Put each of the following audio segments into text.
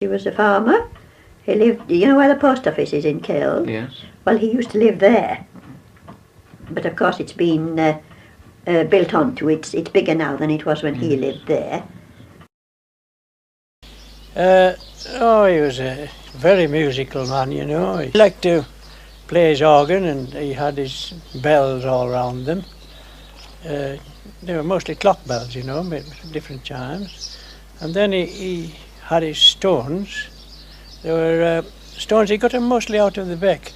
He was a farmer. He lived, you know where the post office is in Kill? Yes. Well, he used to live there. But of course it's been built onto. It's bigger now than it was when he lived there. He was a very musical man, you know. He liked to play his organ, and he had his bells all around them. They were mostly clock bells, you know, made with different chimes. And then he had his stones. They were stones, he got them mostly out of the beck.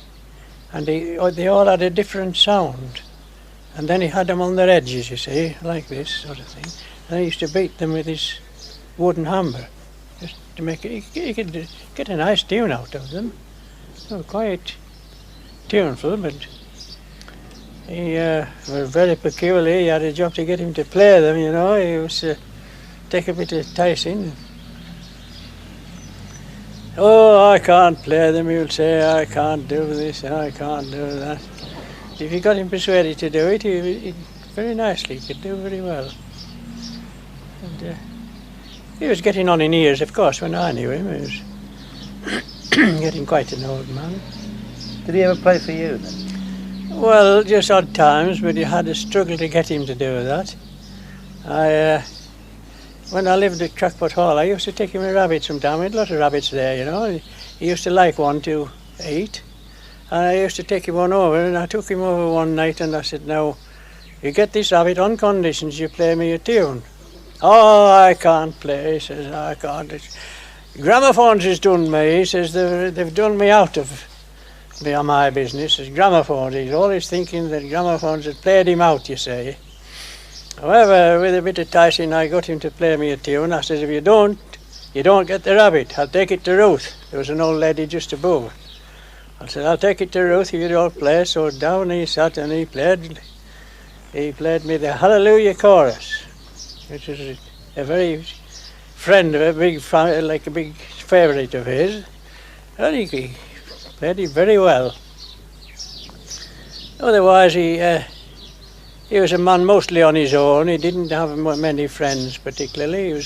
And they all had a different sound. And then he had them on their edges, you see, like this sort of thing. And he used to beat them with his wooden hammer, just to make it, he could get a nice tune out of them. They were quite tuneful, but he was very peculiar. He had a job to get him to play them, you know. He was take a bit of ticing. Oh, I can't play them, he'll say, I can't do this and I can't do that. If you got him persuaded to do it, he very nicely, he could do very well. And he was getting on in years, of course, when I knew him. He was getting quite an old man. Did he ever play for you then? Well, just odd times, but you had to struggle to get him to do that. When I lived at Crackpot Hall, I used to take him a rabbit sometime. We had a lot of rabbits there, you know. He used to like one to eat. And I used to take him one over, and I took him over one night and I said, now, you get this rabbit on conditions you play me a tune. Oh, I can't play, he says, I can't. Gramophones has done me, he says, they've done me out of my business. It's gramophones. He's always thinking that gramophones had played him out, you see. However, with a bit of ticing, I got him to play me a tune. I says, if you don't get the rabbit. I'll take it to Ruth. There was an old lady just above. I said, I'll take it to Ruth if you don't play. So down he sat and he played me the Hallelujah Chorus, which is a very friend of a big favourite of his. And he played it very well. Otherwise, he was a man mostly on his own. He didn't have many friends particularly.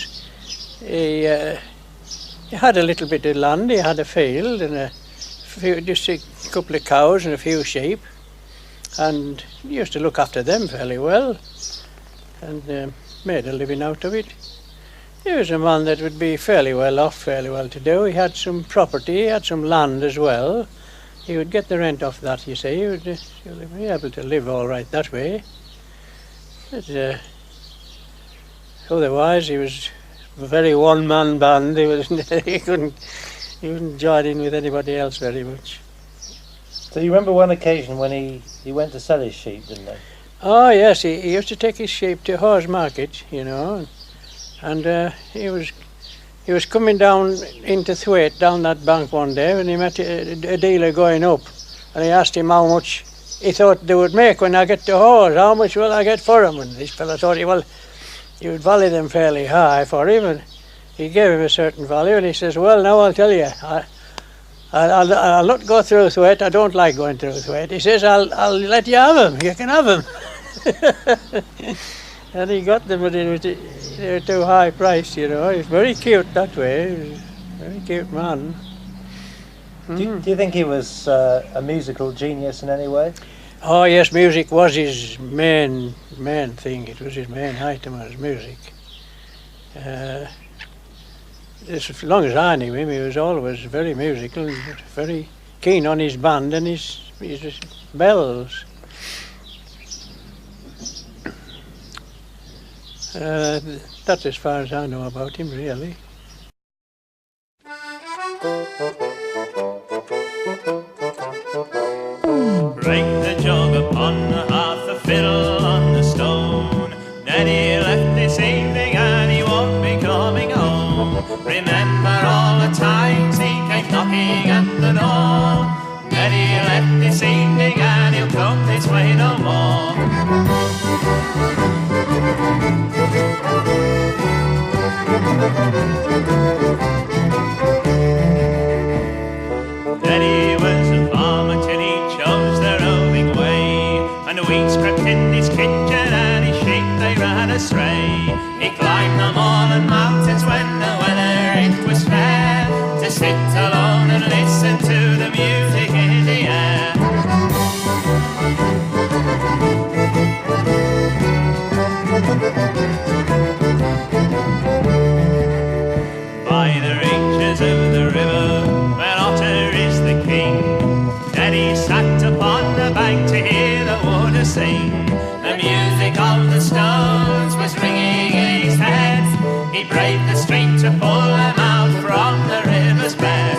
He had a little bit of land. He had a field and just a couple of cows and a few sheep, and he used to look after them fairly well and made a living out of it. He was a man that would be fairly well off, fairly well to do. He had some property, he had some land as well. He would get the rent off that, you see. He would be able to live all right that way. But, otherwise, he was a very one-man band. He wouldn't join in with anybody else very much. So you remember one occasion when he went to sell his sheep, didn't he? Oh yes, he used to take his sheep to Horse Market, you know, and he was coming down into Thwaite, down that bank one day, when he met a dealer going up, and he asked him how much he thought they would make when I get to Horse. How much will I get for them? And this fellow thought he would value them fairly high for him, and he gave him a certain value, and he says, well, now I'll tell you, I'll not go through Thwaite. I don't like going through Thwaite. He says, I'll let you have them. You can have them. And he got them, but they were too high priced, you know. He was very cute that way. He was a very cute man. Do you think he was a musical genius in any way? Oh yes, music was his main thing. It was his main item, was music. As long as I knew him, he was always very musical, and very keen on his band and his bells. That's as far as I know about him, really. Break the jug upon the hearth, the fiddle on the stone. Neddy left this evening and he won't be coming home. Remember all the times he came knocking at the door. Neddy left this evening and he'll come this way no more. Neddy was a farmer till he chose the roving way, and the weeds crept in his kitchen and his sheep they ran astray. He climbed the moorland mountains when the weather it was fair, to pull them out from the river's bed.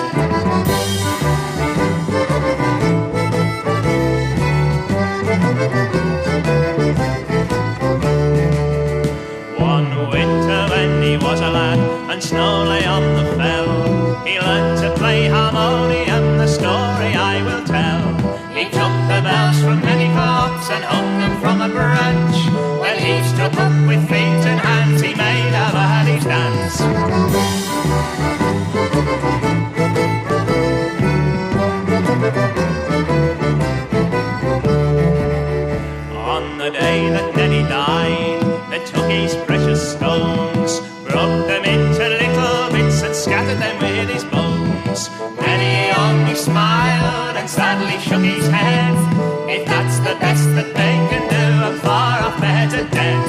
One winter when he was a lad and snow lay on the fell, he learned to play harmonium, the story I will tell. He took the bells from many clubs and hung them from a branch. When he struck up with feet and hands, he made a laddie's dance. On the day that Neddy died, they took his precious stones, broke them into little bits and scattered them with his bones. Neddy only smiled and sadly shook his head. If that's the best that they can do, I'm far off better dead.